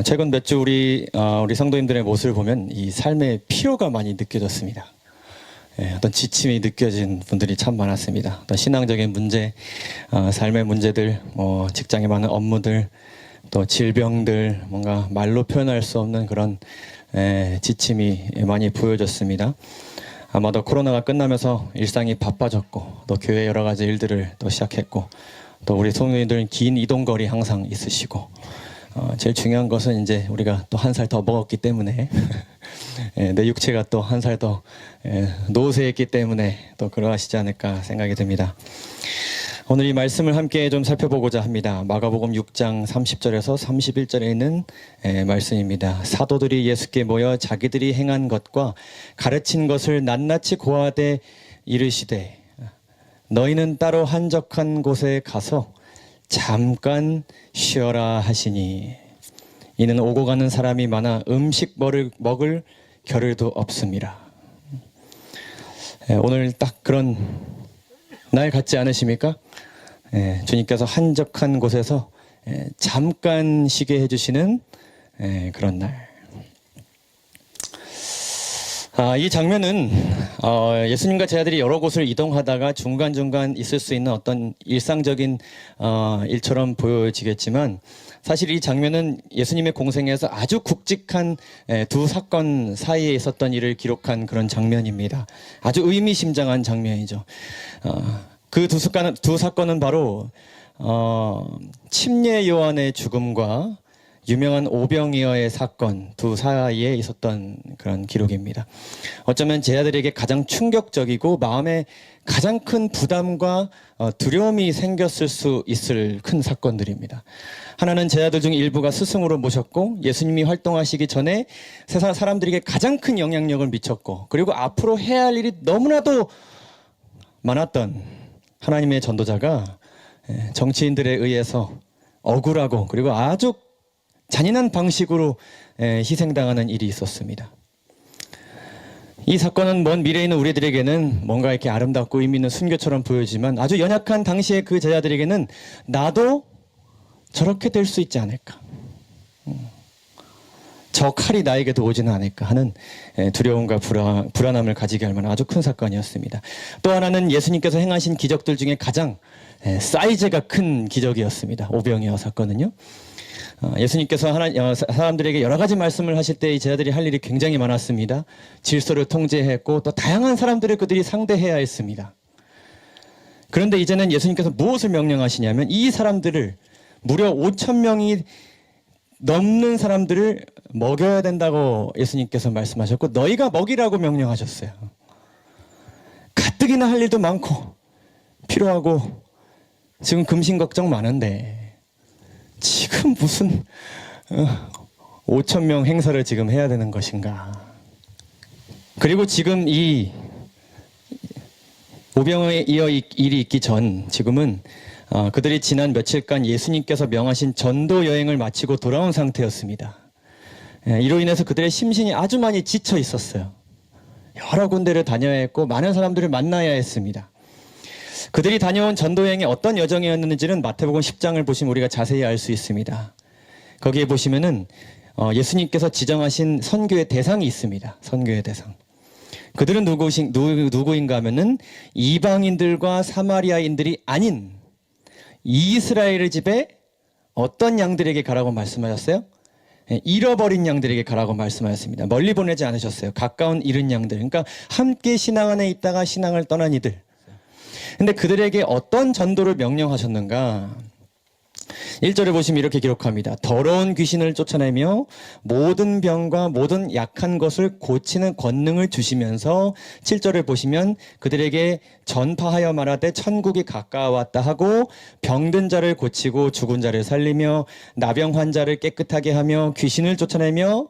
최근 몇 주 우리 성도님들의 모습을 보면 이 삶의 피로가 많이 느껴졌습니다. 어떤 지침이 느껴진 분들이 참 많았습니다. 어떤 신앙적인 문제, 삶의 문제들, 직장에 많은 업무들, 또 질병들, 뭔가 말로 표현할 수 없는 그런 지침이 많이 보여졌습니다. 아마도 코로나가 끝나면서 일상이 바빠졌고, 또 교회 여러 가지 일들을 또 시작했고, 또 우리 성도님들은 긴 이동거리 항상 있으시고, 제일 중요한 것은 이제 우리가 또 한 살 더 먹었기 때문에 내 육체가 또 한 살 더 노쇠했기 때문에 또 그러하시지 않을까 생각이 듭니다. 오늘 이 말씀을 함께 좀 살펴보고자 합니다. 마가복음 6장 30절에서 31절에 있는 말씀입니다. 사도들이 예수께 모여 자기들이 행한 것과 가르친 것을 낱낱이 고하되 이르시되 너희는 따로 한적한 곳에 가서 잠깐 쉬어라 하시니 이는 오고 가는 사람이 많아 음식 먹을 겨를도 없습니다. 오늘 딱 그런 날 같지 않으십니까? 주님께서 한적한 곳에서 잠깐 쉬게 해주시는 그런 날. 이 장면은 예수님과 제자들이 여러 곳을 이동하다가 중간중간 있을 수 있는 어떤 일상적인 일처럼 보여지겠지만 사실 이 장면은 예수님의 공생에서 아주 굵직한 두 사건 사이에 있었던 일을 기록한 그런 장면입니다. 아주 의미심장한 장면이죠. 그 두 사건은 바로 침례 요한의 죽음과 유명한 오병이어의 사건 두 사이에 있었던 그런 기록입니다. 어쩌면 제자들에게 가장 충격적이고 마음에 가장 큰 부담과 두려움이 생겼을 수 있을 큰 사건들입니다. 하나는 제자들 중 일부가 스승으로 모셨고 예수님이 활동하시기 전에 세상 사람들에게 가장 큰 영향력을 미쳤고 그리고 앞으로 해야 할 일이 너무나도 많았던 하나님의 전도자가 정치인들에 의해서 억울하고 그리고 아주 잔인한 방식으로 희생당하는 일이 있었습니다. 이 사건은 먼 미래에 있는 우리들에게는 뭔가 이렇게 아름답고 의미 있는 순교처럼 보여지만 아주 연약한 당시의 그 제자들에게는 나도 저렇게 될 수 있지 않을까, 저 칼이 나에게도 오지는 않을까 하는 두려움과 불안함을 가지게 할 만한 아주 큰 사건이었습니다. 또 하나는 예수님께서 행하신 기적들 중에 가장 사이즈가 큰 기적이었습니다. 오병이어 사건은요. 예수님께서 사람들에게 여러 가지 말씀을 하실 때 이 제자들이 할 일이 굉장히 많았습니다. 질서를 통제했고 또 다양한 사람들을 그들이 상대해야 했습니다. 그런데 이제는 예수님께서 무엇을 명령하시냐면 이 사람들을 무려 5,000명이 넘는 사람들을 먹여야 된다고 예수님께서 말씀하셨고 너희가 먹이라고 명령하셨어요. 가뜩이나 할 일도 많고 필요하고 지금 금신 걱정 많은데 지금 무슨 5,000명 행사를 지금 해야 되는 것인가. 그리고 지금 이 오병이어 일이 있기 전 지금은 그들이 지난 며칠간 예수님께서 명하신 전도 여행을 마치고 돌아온 상태였습니다. 이로 인해서 그들의 심신이 아주 많이 지쳐 있었어요. 여러 군데를 다녀야 했고 많은 사람들을 만나야 했습니다. 그들이 다녀온 전도여행이 어떤 여정이었는지는 마태복음 10장을 보시면 우리가 자세히 알 수 있습니다. 거기에 보시면은 예수님께서 지정하신 선교의 대상이 있습니다. 선교의 대상. 그들은 누구인가 하면은 이방인들과 사마리아인들이 아닌 이스라엘의 집에 어떤 양들에게 가라고 말씀하셨어요? 잃어버린 양들에게 가라고 말씀하셨습니다. 멀리 보내지 않으셨어요. 가까운 잃은 양들. 그러니까 함께 신앙 안에 있다가 신앙을 떠난 이들. 근데 그들에게 어떤 전도를 명령하셨는가? 1절에 보시면 이렇게 기록합니다. 더러운 귀신을 쫓아내며 모든 병과 모든 약한 것을 고치는 권능을 주시면서 7절에 보시면 그들에게 전파하여 말하되 천국이 가까워왔다 하고 병든 자를 고치고 죽은 자를 살리며 나병 환자를 깨끗하게 하며 귀신을 쫓아내며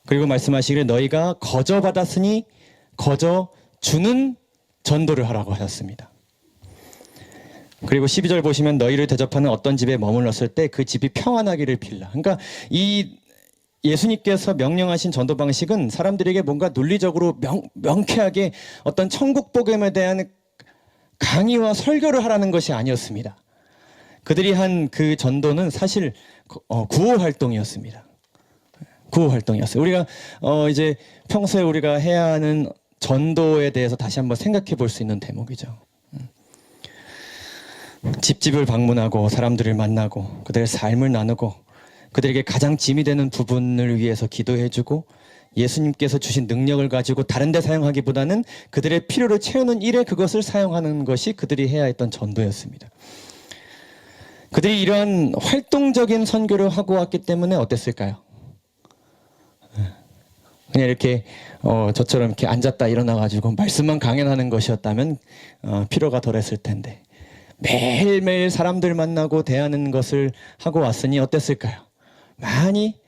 그리고 말씀하시기를 너희가 거저 받았으니 거저 주는 전도를 하라고 하셨습니다. 그리고 12절 보시면 너희를 대접하는 어떤 집에 머물렀을 때 그 집이 평안하기를 빌라. 그러니까 이 예수님께서 명령하신 전도 방식은 사람들에게 뭔가 논리적으로 명쾌하게 어떤 천국 복음에 대한 강의와 설교를 하라는 것이 아니었습니다. 그들이 한 그 전도는 사실 구호 활동이었습니다. 구호 활동이었어요. 우리가 이제 평소에 우리가 해야 하는 전도에 대해서 다시 한번 생각해 볼 수 있는 대목이죠. 집집을 방문하고 사람들을 만나고 그들의 삶을 나누고 그들에게 가장 짐이 되는 부분을 위해서 기도해주고 예수님께서 주신 능력을 가지고 다른 데 사용하기보다는 그들의 필요를 채우는 일에 그것을 사용하는 것이 그들이 해야 했던 전도였습니다. 그들이 이러한 활동적인 선교를 하고 왔기 때문에 어땠을까요? 그냥 이렇게 저처럼 이렇게 앉았다 일어나가지고 말씀만 강연하는 것이었다면 필요가 덜했을 텐데 매일매일 사람들 만나고 대하는 것을 하고 왔으니 어땠을까요? 많이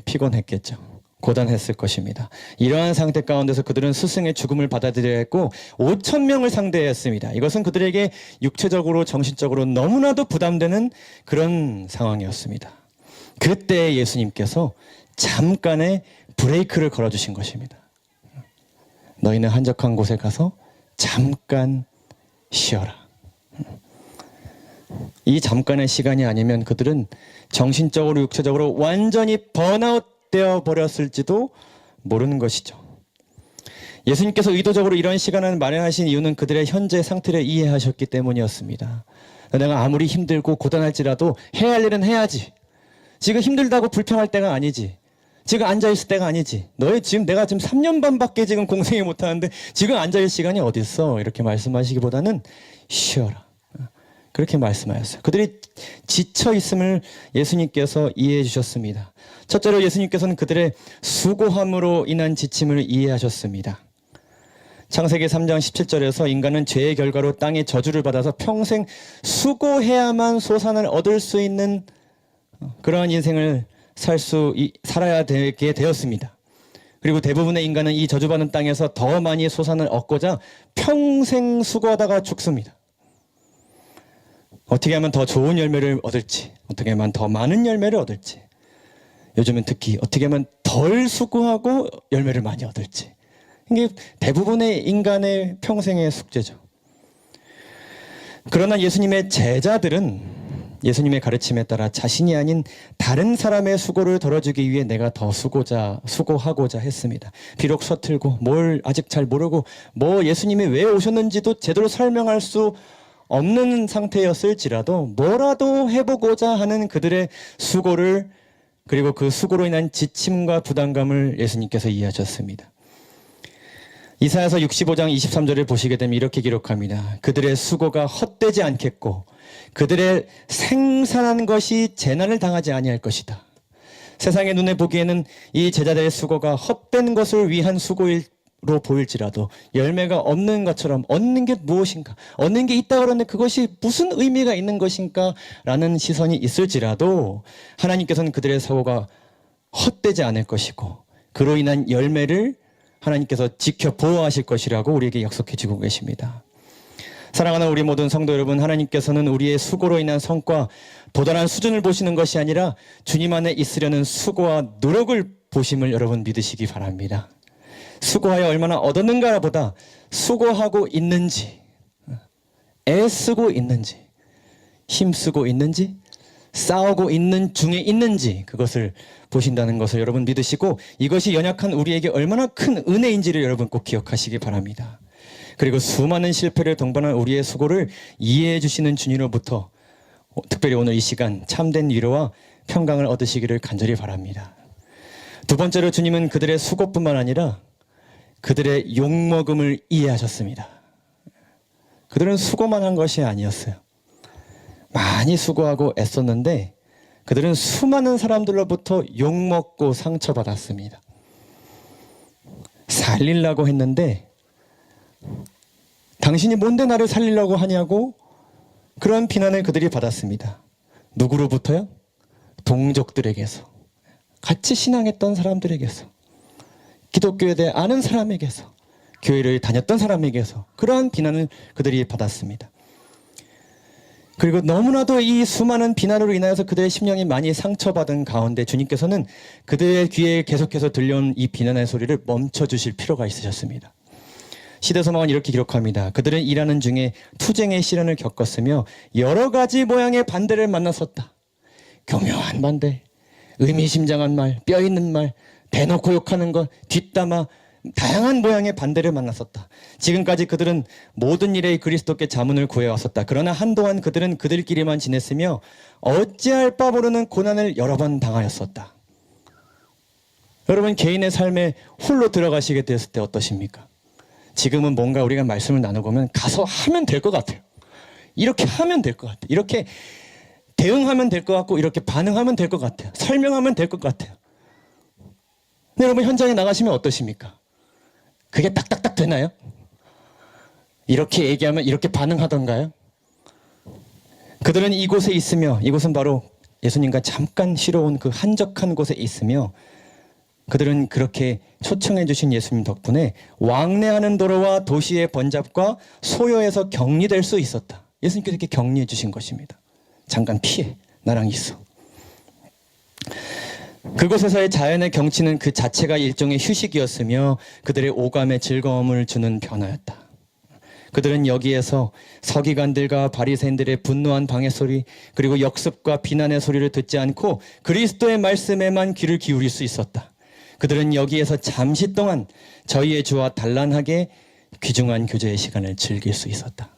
피곤했겠죠. 고단했을 것입니다. 이러한 상태 가운데서 그들은 스승의 죽음을 받아들여야 했고 5,000명을 상대했습니다. 이것은 그들에게 육체적으로 정신적으로 너무나도 부담되는 그런 상황이었습니다. 그때 예수님께서 잠깐의 브레이크를 걸어주신 것입니다. 너희는 한적한 곳에 가서 잠깐 쉬어라. 이 잠깐의 시간이 아니면 그들은 정신적으로 육체적으로 완전히 번아웃 되어 버렸을지도 모르는 것이죠. 예수님께서 의도적으로 이런 시간을 마련하신 이유는 그들의 현재 상태를 이해하셨기 때문이었습니다. 내가 아무리 힘들고 고단할지라도 해야 할 일은 해야지. 지금 힘들다고 불평할 때가 아니지. 지금 앉아있을 때가 아니지. 내가 지금 3년 반밖에 지금 공생이 못하는데 지금 앉아있을 시간이 어디 있어? 이렇게 말씀하시기보다는 쉬어라. 그렇게 말씀하셨어요. 그들이 지쳐있음을 예수님께서 이해해 주셨습니다. 첫째로 예수님께서는 그들의 수고함으로 인한 지침을 이해하셨습니다. 창세기 3장 17절에서 인간은 죄의 결과로 땅에 저주를 받아서 평생 수고해야만 소산을 얻을 수 있는 그러한 인생을 살아야 되게 되었습니다. 그리고 대부분의 인간은 이 저주받은 땅에서 더 많이 소산을 얻고자 평생 수고하다가 죽습니다. 어떻게 하면 더 좋은 열매를 얻을지, 어떻게 하면 더 많은 열매를 얻을지, 요즘은 특히 어떻게 하면 덜 수고하고 열매를 많이 얻을지, 이게 대부분의 인간의 평생의 숙제죠. 그러나 예수님의 제자들은 예수님의 가르침에 따라 자신이 아닌 다른 사람의 수고를 덜어주기 위해 내가 더 수고하고자 했습니다. 비록 서툴고 뭘 아직 잘 모르고 예수님이 왜 오셨는지도 제대로 설명할 수 없는 상태였을지라도 뭐라도 해보고자 하는 그들의 수고를, 그리고 그 수고로 인한 지침과 부담감을 예수님께서 이해하셨습니다. 이사야서 65장 23절을 보시게 되면 이렇게 기록합니다. 그들의 수고가 헛되지 않겠고 그들의 생산한 것이 재난을 당하지 아니할 것이다. 세상의 눈에 보기에는 이 제자들의 수고가 헛된 것을 위한 수고로 보일지라도 열매가 없는 것처럼 얻는 게 무엇인가, 얻는 게 있다고 그러는데 그것이 무슨 의미가 있는 것인가 라는 시선이 있을지라도 하나님께서는 그들의 수고가 헛되지 않을 것이고 그로 인한 열매를 하나님께서 지켜 보호하실 것이라고 우리에게 약속해 주고 계십니다. 사랑하는 우리 모든 성도 여러분, 하나님께서는 우리의 수고로 인한 성과, 도달한 수준을 보시는 것이 아니라 주님 안에 있으려는 수고와 노력을 보심을 여러분 믿으시기 바랍니다. 수고하여 얼마나 얻었는가 보다 수고하고 있는지, 애쓰고 있는지, 힘쓰고 있는지, 싸우고 있는 중에 있는지 그것을 보신다는 것을 여러분 믿으시고 이것이 연약한 우리에게 얼마나 큰 은혜인지를 여러분 꼭 기억하시기 바랍니다. 그리고 수많은 실패를 동반한 우리의 수고를 이해해 주시는 주님으로부터 특별히 오늘 이 시간 참된 위로와 평강을 얻으시기를 간절히 바랍니다. 두 번째로 주님은 그들의 수고뿐만 아니라 그들의 욕먹음을 이해하셨습니다. 그들은 수고만 한 것이 아니었어요. 많이 수고하고 애썼는데 그들은 수많은 사람들로부터 욕먹고 상처받았습니다. 살리려고 했는데 당신이 뭔데 나를 살리려고 하냐고 그런 비난을 그들이 받았습니다. 누구로부터요? 동족들에게서, 같이 신앙했던 사람들에게서, 기독교에 대해 아는 사람에게서, 교회를 다녔던 사람에게서 그러한 비난을 그들이 받았습니다. 그리고 너무나도 이 수많은 비난으로 인하여서 그들의 심령이 많이 상처받은 가운데 주님께서는 그들의 귀에 계속해서 들려온 이 비난의 소리를 멈춰주실 필요가 있으셨습니다. 시대서망은 이렇게 기록합니다. 그들은 일하는 중에 투쟁의 시련을 겪었으며 여러 가지 모양의 반대를 만났었다. 교묘한 반대, 의미심장한 말, 뼈 있는 말, 대놓고 욕하는 것, 뒷담화, 다양한 모양의 반대를 만났었다. 지금까지 그들은 모든 일에 그리스도께 자문을 구해왔었다. 그러나 한동안 그들은 그들끼리만 지냈으며 어찌할 바 모르는 고난을 여러 번 당하였었다. 여러분, 개인의 삶에 홀로 들어가시게 되었을 때 어떠십니까? 지금은 뭔가 우리가 말씀을 나눠보면 가서 하면 될 것 같아요. 이렇게 하면 될 것 같아요. 이렇게 대응하면 될 것 같고 이렇게 반응하면 될 것 같아요. 설명하면 될 것 같아요. 근데 여러분, 현장에 나가시면 어떠십니까? 그게 딱딱딱 되나요? 이렇게 얘기하면 이렇게 반응하던가요? 그들은 이곳에 있으며, 이곳은 바로 예수님과 잠깐 쉬러 온 그 한적한 곳에 있으며, 그들은 그렇게 초청해 주신 예수님 덕분에 왕래하는 도로와 도시의 번잡과 소요에서 격리될 수 있었다. 예수님께서 이렇게 격리해 주신 것입니다. 잠깐 피해, 나랑 있어. 그곳에서의 자연의 경치는 그 자체가 일종의 휴식이었으며 그들의 오감에 즐거움을 주는 변화였다. 그들은 여기에서 서기관들과 바리새인들의 분노한 방해 소리, 그리고 역습과 비난의 소리를 듣지 않고 그리스도의 말씀에만 귀를 기울일 수 있었다. 그들은 여기에서 잠시 동안 저희의 주와 단란하게 귀중한 교제의 시간을 즐길 수 있었다.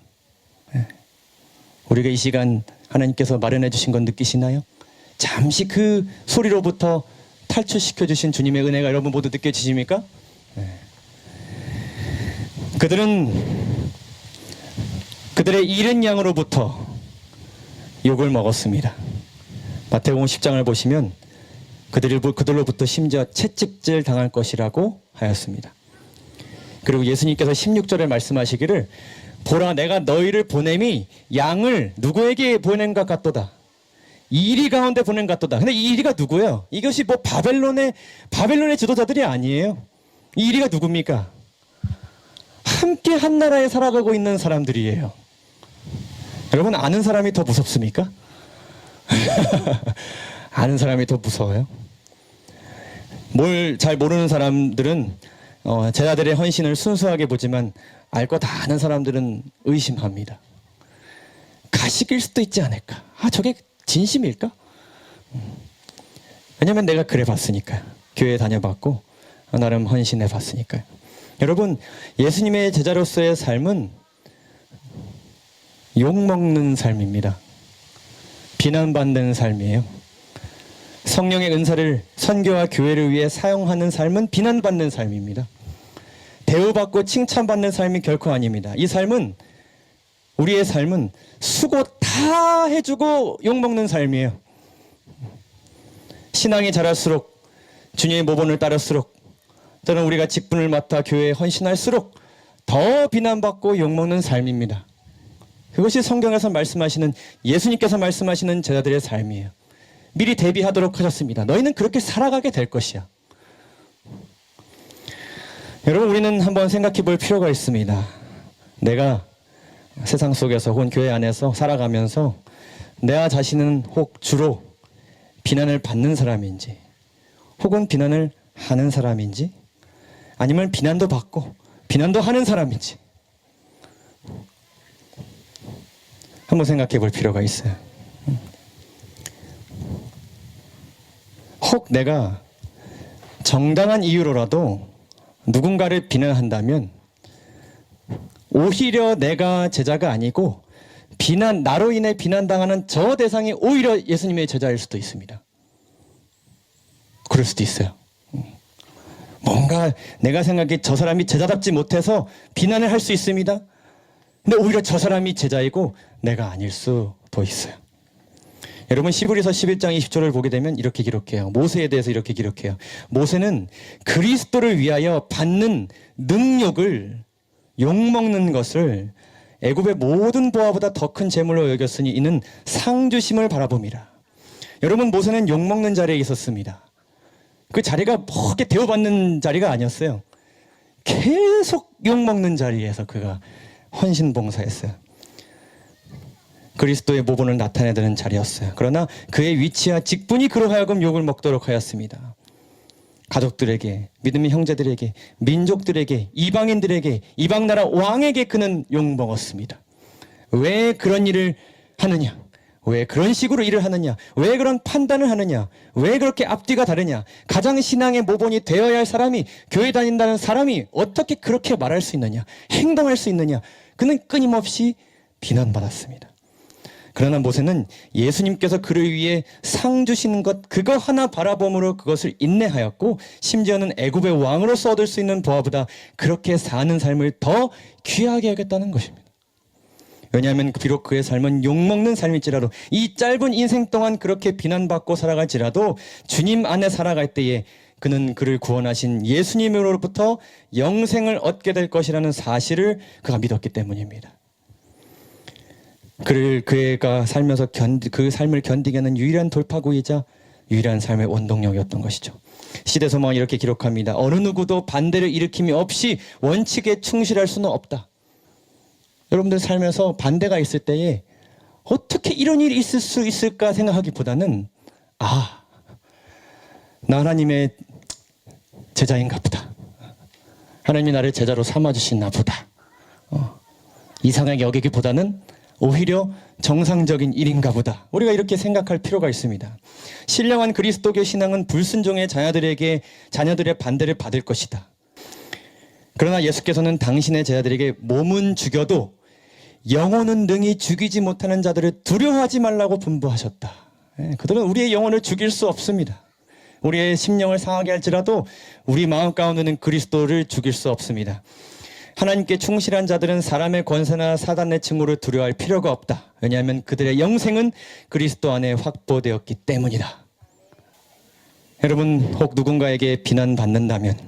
우리가 이 시간 하나님께서 마련해 주신 건 느끼시나요? 잠시 그 소리로부터 탈출시켜 주신 주님의 은혜가 여러분 모두 느껴지십니까? 그들은 그들의 잃은 양으로부터 욕을 먹었습니다. 마태복음 10장을 보시면 그들로부터 심지어 채찍질 당할 것이라고 하였습니다. 그리고 예수님께서 16절에 말씀하시기를 보라, 내가 너희를 보냄이 양을 누구에게 보낸 것 같도다. 이리 가운데 보낸 것 같도다. 근데 이 이리가 누구예요? 이것이 뭐 바벨론의 지도자들이 아니에요. 이 이리가 누굽니까? 함께 한 나라에 살아가고 있는 사람들이에요. 여러분, 아는 사람이 더 무섭습니까? 아는 사람이 더 무서워요? 뭘 잘 모르는 사람들은 제자들의 헌신을 순수하게 보지만 알 거 다 아는 사람들은 의심합니다. 가식일 수도 있지 않을까? 저게 진심일까? 왜냐면 내가 그래 봤으니까요. 교회 다녀봤고 나름 헌신해 봤으니까요. 여러분, 예수님의 제자로서의 삶은 욕먹는 삶입니다. 비난받는 삶이에요. 성령의 은사를 선교와 교회를 위해 사용하는 삶은 비난받는 삶입니다. 대우받고 칭찬받는 삶이 결코 아닙니다. 이 삶은, 우리의 삶은 수고 다 해주고 욕먹는 삶이에요. 신앙이 자랄수록, 주님의 모본을 따를수록, 또는 우리가 직분을 맡아 교회에 헌신할수록 더 비난받고 욕먹는 삶입니다. 그것이 성경에서 말씀하시는, 예수님께서 말씀하시는 제자들의 삶이에요. 미리 대비하도록 하셨습니다. 너희는 그렇게 살아가게 될 것이야. 여러분, 우리는 한번 생각해 볼 필요가 있습니다. 내가 세상 속에서 혹은 교회 안에서 살아가면서 내 자신은 혹 주로 비난을 받는 사람인지, 혹은 비난을 하는 사람인지, 아니면 비난도 받고 비난도 하는 사람인지 한번 생각해 볼 필요가 있어요. 혹 내가 정당한 이유로라도 누군가를 비난한다면 오히려 내가 제자가 아니고 나로 인해 비난당하는 저 대상이 오히려 예수님의 제자일 수도 있습니다. 그럴 수도 있어요. 뭔가 내가 생각해 저 사람이 제자답지 못해서 비난을 할 수 있습니다. 근데 오히려 저 사람이 제자이고 내가 아닐 수도 있어요. 여러분, 히브리서 11장 20절을 보게 되면 이렇게 기록해요. 모세에 대해서 이렇게 기록해요. 모세는 그리스도를 위하여 받는 능력을, 욕먹는 것을 애굽의 모든 보화보다 더 큰 재물로 여겼으니 이는 상주심을 바라봄이라. 여러분, 모세는 욕먹는 자리에 있었습니다. 그 자리가 뭐게 대우받는 자리가 아니었어요. 계속 욕먹는 자리에서 그가 헌신봉사했어요. 그리스도의 모본을 나타내는 자리였어요. 그러나 그의 위치와 직분이 그로 하여금 욕을 먹도록 하였습니다. 가족들에게, 믿음의 형제들에게, 민족들에게, 이방인들에게, 이방나라 왕에게 그는 욕먹었습니다. 왜 그런 일을 하느냐? 왜 그런 식으로 일을 하느냐? 왜 그런 판단을 하느냐? 왜 그렇게 앞뒤가 다르냐? 가장 신앙의 모본이 되어야 할 사람이, 교회 다닌다는 사람이 어떻게 그렇게 말할 수 있느냐? 행동할 수 있느냐? 그는 끊임없이 비난받았습니다. 그러나 모세는 예수님께서 그를 위해 상 주시는 것 그거 하나 바라봄으로 그것을 인내하였고, 심지어는 애굽의 왕으로서 얻을 수 있는 보아보다 그렇게 사는 삶을 더 귀하게 여겼다는 것입니다. 왜냐하면 비록 그의 삶은 욕먹는 삶일지라도, 이 짧은 인생 동안 그렇게 비난받고 살아갈지라도 주님 안에 살아갈 때에 그는 그를 구원하신 예수님으로부터 영생을 얻게 될 것이라는 사실을 그가 믿었기 때문입니다. 그가 살면서 그 삶을 견디게 하는 유일한 돌파구이자 유일한 삶의 원동력이었던 것이죠. 시대소망은 이렇게 기록합니다. 어느 누구도 반대를 일으킴이 없이 원칙에 충실할 수는 없다. 여러분들 살면서 반대가 있을 때에 어떻게 이런 일이 있을 수 있을까 생각하기보다는, 나 하나님의 제자인가 보다. 하나님이 나를 제자로 삼아주시나 보다. 이상하게 여기기보다는 오히려 정상적인 일인가 보다. 우리가 이렇게 생각할 필요가 있습니다. 신령한 그리스도교 신앙은 불순종의 자녀들의 반대를 받을 것이다. 그러나 예수께서는 당신의 제자들에게 몸은 죽여도 영혼은 능히 죽이지 못하는 자들을 두려워하지 말라고 분부하셨다. 그들은 우리의 영혼을 죽일 수 없습니다. 우리의 심령을 상하게 할지라도 우리 마음 가운데는 그리스도를 죽일 수 없습니다. 하나님께 충실한 자들은 사람의 권세나 사단의 칭호를 두려워할 필요가 없다. 왜냐하면 그들의 영생은 그리스도 안에 확보되었기 때문이다. 여러분, 혹 누군가에게 비난받는다면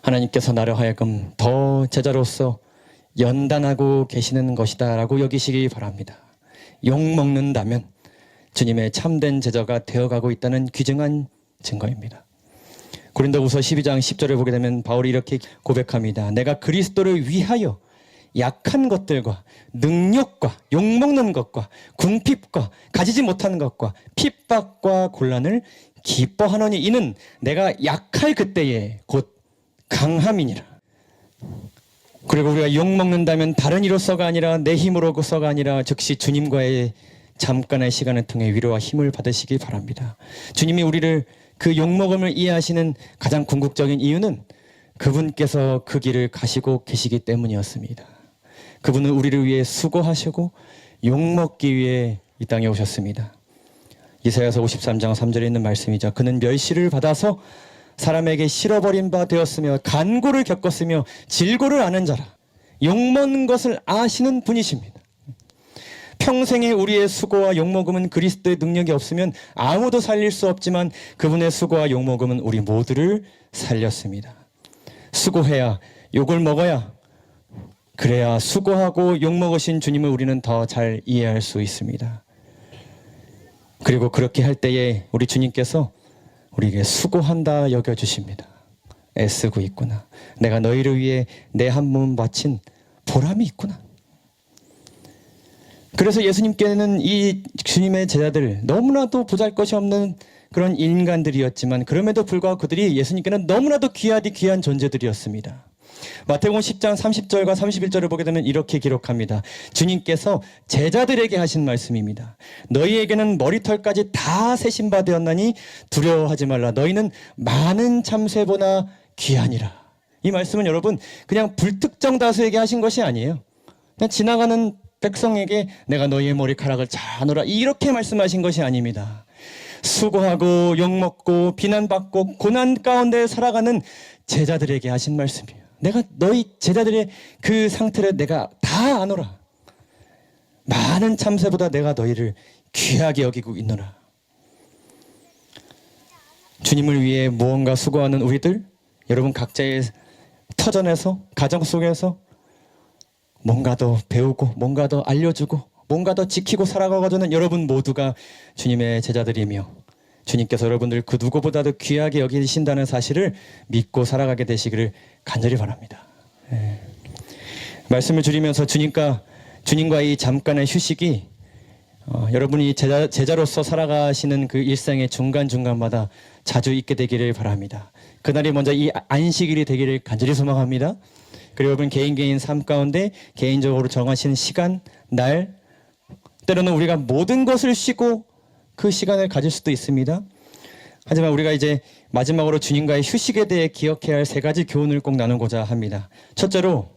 하나님께서 나를 하여금 더 제자로서 연단하고 계시는 것이다 라고 여기시기 바랍니다. 욕먹는다면 주님의 참된 제자가 되어가고 있다는 귀중한 증거입니다. 고린도후서 12장 10절을 보게 되면 바울이 이렇게 고백합니다. 내가 그리스도를 위하여 약한 것들과 능력과 욕먹는 것과 궁핍과 가지지 못하는 것과 핍박과 곤란을 기뻐하노니 이는 내가 약할 그때에 곧 강함이니라. 그리고 우리가 욕먹는다면 다른 이로서가 아니라 내 힘으로서가 아니라 즉시 주님과의 잠깐의 시간을 통해 위로와 힘을 받으시기 바랍니다. 주님이 우리를 그 욕먹음을 이해하시는 가장 궁극적인 이유는 그분께서 그 길을 가시고 계시기 때문이었습니다. 그분은 우리를 위해 수고하시고 욕먹기 위해 이 땅에 오셨습니다. 이사야서 53장 3절에 있는 말씀이죠. 그는 멸시를 받아서 사람에게 실어버린 바 되었으며 간고를 겪었으며 질고를 아는 자라. 욕먹는 것을 아시는 분이십니다. 평생에 우리의 수고와 욕먹음은 그리스도의 능력이 없으면 아무도 살릴 수 없지만 그분의 수고와 욕먹음은 우리 모두를 살렸습니다. 수고해야 욕을 먹어야, 그래야 수고하고 욕먹으신 주님을 우리는 더 잘 이해할 수 있습니다. 그리고 그렇게 할 때에 우리 주님께서 우리에게 수고한다 여겨주십니다. 애쓰고 있구나. 내가 너희를 위해 내 한 몸 바친 보람이 있구나. 그래서 예수님께는 이 주님의 제자들, 너무나도 보잘것이 없는 그런 인간들이었지만 그럼에도 불구하고 그들이 예수님께는 너무나도 귀한 존재들이었습니다. 마태복음 10장 30절과 31절을 보게 되면 이렇게 기록합니다. 주님께서 제자들에게 하신 말씀입니다. 너희에게는 머리털까지 다 세신 바 되었나니 두려워하지 말라. 너희는 많은 참새보다 귀하니라. 이 말씀은 여러분 그냥 불특정 다수에게 하신 것이 아니에요. 그냥 지나가는 백성에게 내가 너희의 머리카락을 자노라 이렇게 말씀하신 것이 아닙니다. 수고하고 욕먹고 비난받고 고난 가운데 살아가는 제자들에게 하신 말씀이에요. 내가 너희 제자들의 그 상태를 내가 다 아노라. 많은 참새보다 내가 너희를 귀하게 여기고 있노라. 주님을 위해 무언가 수고하는 우리들, 여러분 각자의 터전에서, 가정 속에서 뭔가 더 배우고 뭔가 더 알려주고 뭔가 더 지키고 살아가고는 여러분 모두가 주님의 제자들이며 주님께서 여러분들 그 누구보다도 귀하게 여기신다는 사실을 믿고 살아가게 되시기를 간절히 바랍니다. 말씀을 줄이면서 주님과 주님과의 이 잠깐의 휴식이 여러분이 제자로서 살아가시는 그 일상의 중간중간마다 자주 있게 되기를 바랍니다. 그날이 먼저 이 안식일이 되기를 간절히 소망합니다. 그리고 여러분 개인 삶 가운데 개인적으로 정하신 시간, 날, 때로는 우리가 모든 것을 쉬고 그 시간을 가질 수도 있습니다. 하지만 우리가 이제 마지막으로 주님과의 휴식에 대해 기억해야 할 세 가지 교훈을 꼭 나누고자 합니다. 첫째로,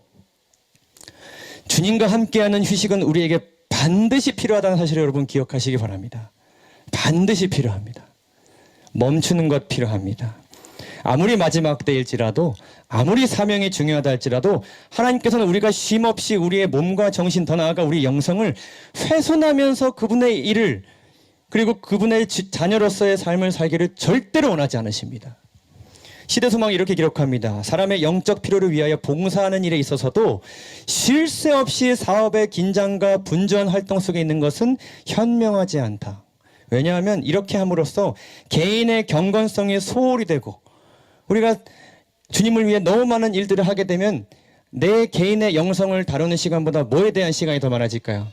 주님과 함께하는 휴식은 우리에게 반드시 필요하다는 사실을 여러분 기억하시기 바랍니다. 반드시 필요합니다. 멈추는 것 필요합니다. 아무리 마지막 때일지라도, 아무리 사명이 중요하다 할지라도 하나님께서는 우리가 쉼없이 우리의 몸과 정신, 더 나아가 우리 영성을 훼손하면서 그분의 일을, 그리고 그분의 자녀로서의 삶을 살기를 절대로 원하지 않으십니다. 시대소망이 이렇게 기록합니다. 사람의 영적 필요를 위하여 봉사하는 일에 있어서도 쉴 새 없이 사업의 긴장과 분주한 활동 속에 있는 것은 현명하지 않다. 왜냐하면 이렇게 함으로써 개인의 경건성이 소홀히 되고, 우리가 주님을 위해 너무 많은 일들을 하게 되면 내 개인의 영성을 다루는 시간보다 뭐에 대한 시간이 더 많아질까요?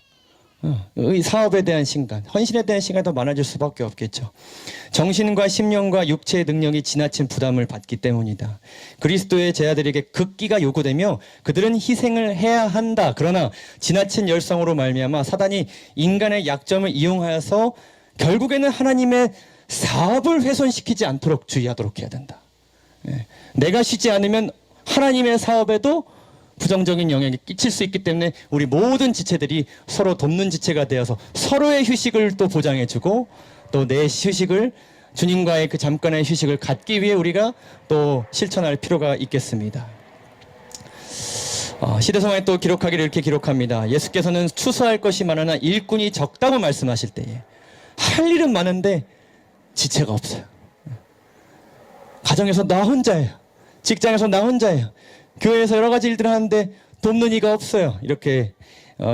이 사업에 대한 시간, 헌신에 대한 시간이 더 많아질 수밖에 없겠죠. 정신과 심령과 육체의 능력이 지나친 부담을 받기 때문이다. 그리스도의 제자들에게 극기가 요구되며 그들은 희생을 해야 한다. 그러나 지나친 열성으로 말미암아 사단이 인간의 약점을 이용하여서 결국에는 하나님의 사업을 훼손시키지 않도록 주의하도록 해야 된다. 내가 쉬지 않으면 하나님의 사업에도 부정적인 영향이 끼칠 수 있기 때문에 우리 모든 지체들이 서로 돕는 지체가 되어서 서로의 휴식을 또 보장해주고, 또 내 휴식을, 주님과의 그 잠깐의 휴식을 갖기 위해 우리가 또 실천할 필요가 있겠습니다. 시대성화에 또 기록하기를 이렇게 기록합니다. 예수께서는 추수할 것이 많으나 일꾼이 적다고 말씀하실 때에 할 일은 많은데 지체가 없어요. 가정에서 나 혼자예요. 직장에서 나 혼자예요. 교회에서 여러 가지 일들을 하는데 돕는 이가 없어요. 이렇게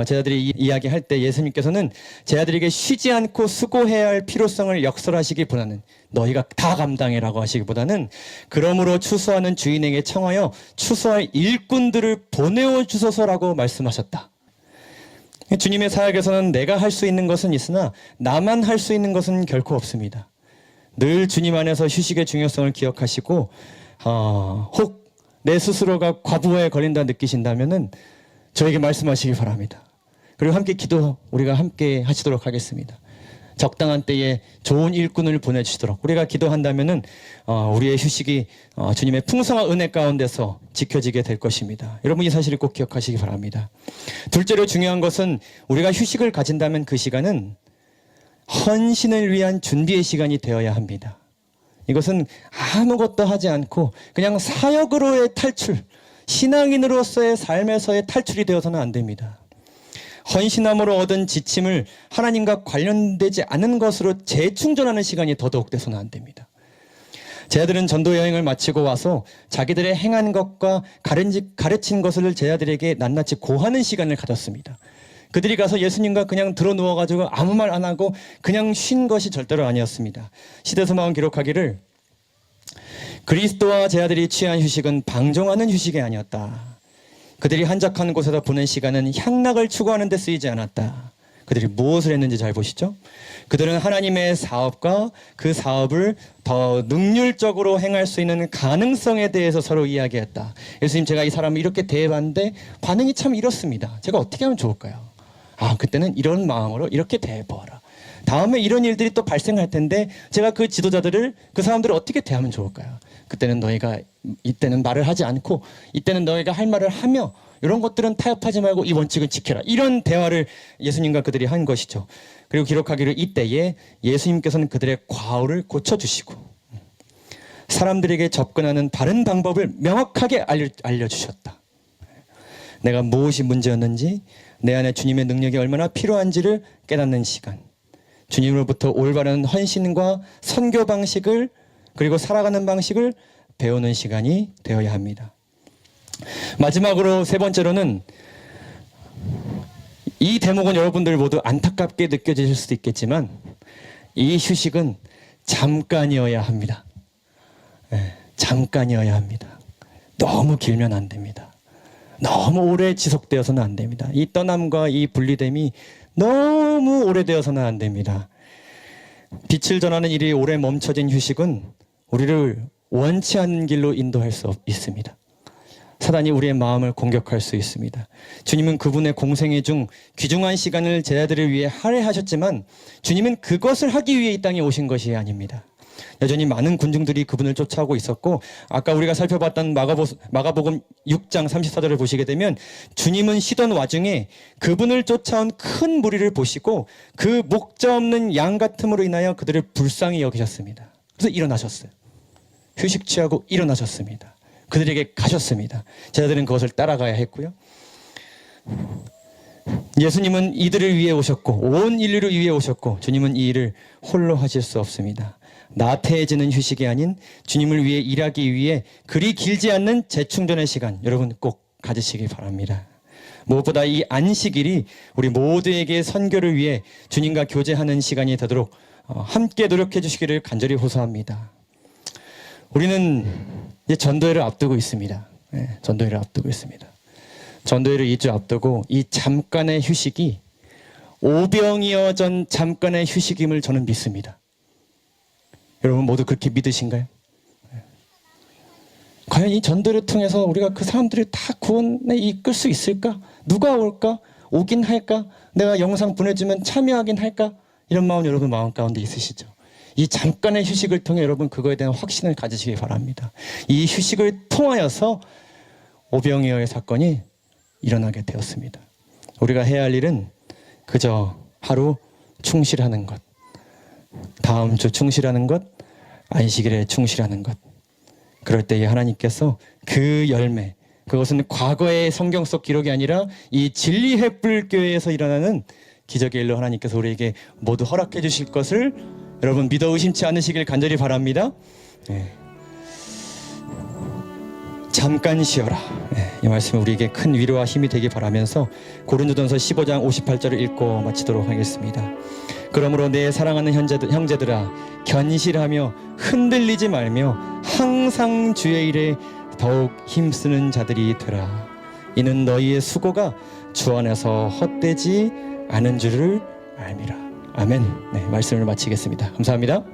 제자들이 이야기할 때 예수님께서는 제자들에게 쉬지 않고 수고해야 할 필요성을 역설하시기보다는, 너희가 다 감당해라고 하시기보다는, 그러므로 추수하는 주인에게 청하여 추수할 일꾼들을 보내어 주소서라고 말씀하셨다. 주님의 사역에서는 내가 할 수 있는 것은 있으나 나만 할 수 있는 것은 결코 없습니다. 늘 주님 안에서 휴식의 중요성을 기억하시고, 혹 내 스스로가 과부하에 걸린다 느끼신다면은 저에게 말씀하시기 바랍니다. 그리고 함께 기도 우리가 함께 하시도록 하겠습니다. 적당한 때에 좋은 일꾼을 보내주시도록 우리가 기도한다면은 우리의 휴식이 주님의 풍성한 은혜 가운데서 지켜지게 될 것입니다. 여러분 이 사실을 꼭 기억하시기 바랍니다. 둘째로 중요한 것은, 우리가 휴식을 가진다면 그 시간은 헌신을 위한 준비의 시간이 되어야 합니다. 이것은 아무것도 하지 않고 그냥 사역으로의 탈출, 신앙인으로서의 삶에서의 탈출이 되어서는 안 됩니다. 헌신함으로 얻은 지침을 하나님과 관련되지 않은 것으로 재충전하는 시간이 더더욱 돼서는 안 됩니다. 제자들은 전도 여행을 마치고 와서 자기들의 행한 것과 가르친 것을 제자들에게 낱낱이 고하는 시간을 가졌습니다. 그들이 가서 예수님과 그냥 들어 누워가지고 아무 말 안 하고 그냥 쉰 것이 절대로 아니었습니다. 시대소망은 기록하기를, 그리스도와 제자들이 취한 휴식은 방종하는 휴식이 아니었다. 그들이 한적한 곳에서 보낸 시간은 향락을 추구하는 데 쓰이지 않았다. 그들이 무엇을 했는지 잘 보시죠. 그들은 하나님의 사업과 그 사업을 더 능률적으로 행할 수 있는 가능성에 대해서 서로 이야기했다. 예수님, 제가 이 사람을 이렇게 대해봤는데 반응이 참 이렇습니다. 제가 어떻게 하면 좋을까요? 그때는 이런 마음으로 이렇게 대해보아라. 다음에 이런 일들이 또 발생할 텐데 제가 그 지도자들을, 그 사람들을 어떻게 대하면 좋을까요? 그때는 너희가, 이때는 말을 하지 않고 이때는 너희가 할 말을 하며, 이런 것들은 타협하지 말고 이 원칙을 지켜라. 이런 대화를 예수님과 그들이 한 것이죠. 그리고 기록하기를, 이때에 예수님께서는 그들의 과오를 고쳐주시고 사람들에게 접근하는 바른 방법을 명확하게 알려주셨다. 내가 무엇이 문제였는지, 내 안에 주님의 능력이 얼마나 필요한지를 깨닫는 시간, 주님으로부터 올바른 헌신과 선교 방식을, 그리고 살아가는 방식을 배우는 시간이 되어야 합니다. 마지막으로 세 번째로는, 이 대목은 여러분들 모두 안타깝게 느껴지실 수도 있겠지만 이 휴식은 잠깐이어야 합니다. 잠깐이어야 합니다. 너무 길면 안 됩니다. 너무 오래 지속되어서는 안 됩니다. 이 떠남과 이 분리됨이 너무 오래되어서는 안 됩니다. 빛을 전하는 일이 오래 멈춰진 휴식은 우리를 원치 않는 길로 인도할 수 있습니다. 사단이 우리의 마음을 공격할 수 있습니다. 주님은 그분의 공생애 중 귀중한 시간을 제자들을 위해 할애하셨지만 주님은 그것을 하기 위해 이 땅에 오신 것이 아닙니다. 여전히 많은 군중들이 그분을 쫓아오고 있었고, 아까 우리가 살펴봤던 마가복음 6장 34절을 보시게 되면 주님은 쉬던 와중에 그분을 쫓아온 큰 무리를 보시고 그 목자 없는 양 같음으로 인하여 그들을 불쌍히 여기셨습니다. 그래서 일어나셨어요. 휴식 취하고 일어나셨습니다. 그들에게 가셨습니다. 제자들은 그것을 따라가야 했고요. 예수님은 이들을 위해 오셨고 온 인류를 위해 오셨고, 주님은 이 일을 홀로 하실 수 없습니다. 나태해지는 휴식이 아닌 주님을 위해 일하기 위해 그리 길지 않는 재충전의 시간, 여러분 꼭 가지시기 바랍니다. 무엇보다 이 안식일이 우리 모두에게 선교를 위해 주님과 교제하는 시간이 되도록 함께 노력해 주시기를 간절히 호소합니다. 우리는 이제 전도회를 앞두고 있습니다. 전도회를 앞두고 있습니다. 전도회를 2주 앞두고 이 잠깐의 휴식이 오병이어 전 잠깐의 휴식임을 저는 믿습니다. 여러분 모두 그렇게 믿으신가요? 과연 이 전도를 통해서 우리가 그 사람들을 다 구원에 이끌 수 있을까? 누가 올까? 오긴 할까? 내가 영상 보내주면 참여하긴 할까? 이런 마음 여러분 마음 가운데 있으시죠? 이 잠깐의 휴식을 통해 여러분 그거에 대한 확신을 가지시기 바랍니다. 이 휴식을 통하여서 오병이어의 사건이 일어나게 되었습니다. 우리가 해야 할 일은 그저 하루 충실하는 것, 다음 주 충실하는 것, 안식일에 충실하는 것. 그럴 때에 하나님께서 그 열매, 그것은 과거의 성경 속 기록이 아니라 이 진리 횃불 교회에서 일어나는 기적의 일로 하나님께서 우리에게 모두 허락해 주실 것을 여러분 믿어 의심치 않으시길 간절히 바랍니다. 잠깐 쉬어라. 이 말씀이 우리에게 큰 위로와 힘이 되길 바라면서 고린도전서 15장 58절을 읽고 마치도록 하겠습니다. 그러므로 내 사랑하는 형제들아, 견실하며 흔들리지 말며 항상 주의 일에 더욱 힘쓰는 자들이 되라. 이는 너희의 수고가 주 안에서 헛되지 않은 줄을 알미라. 아멘. 말씀을 마치겠습니다. 감사합니다.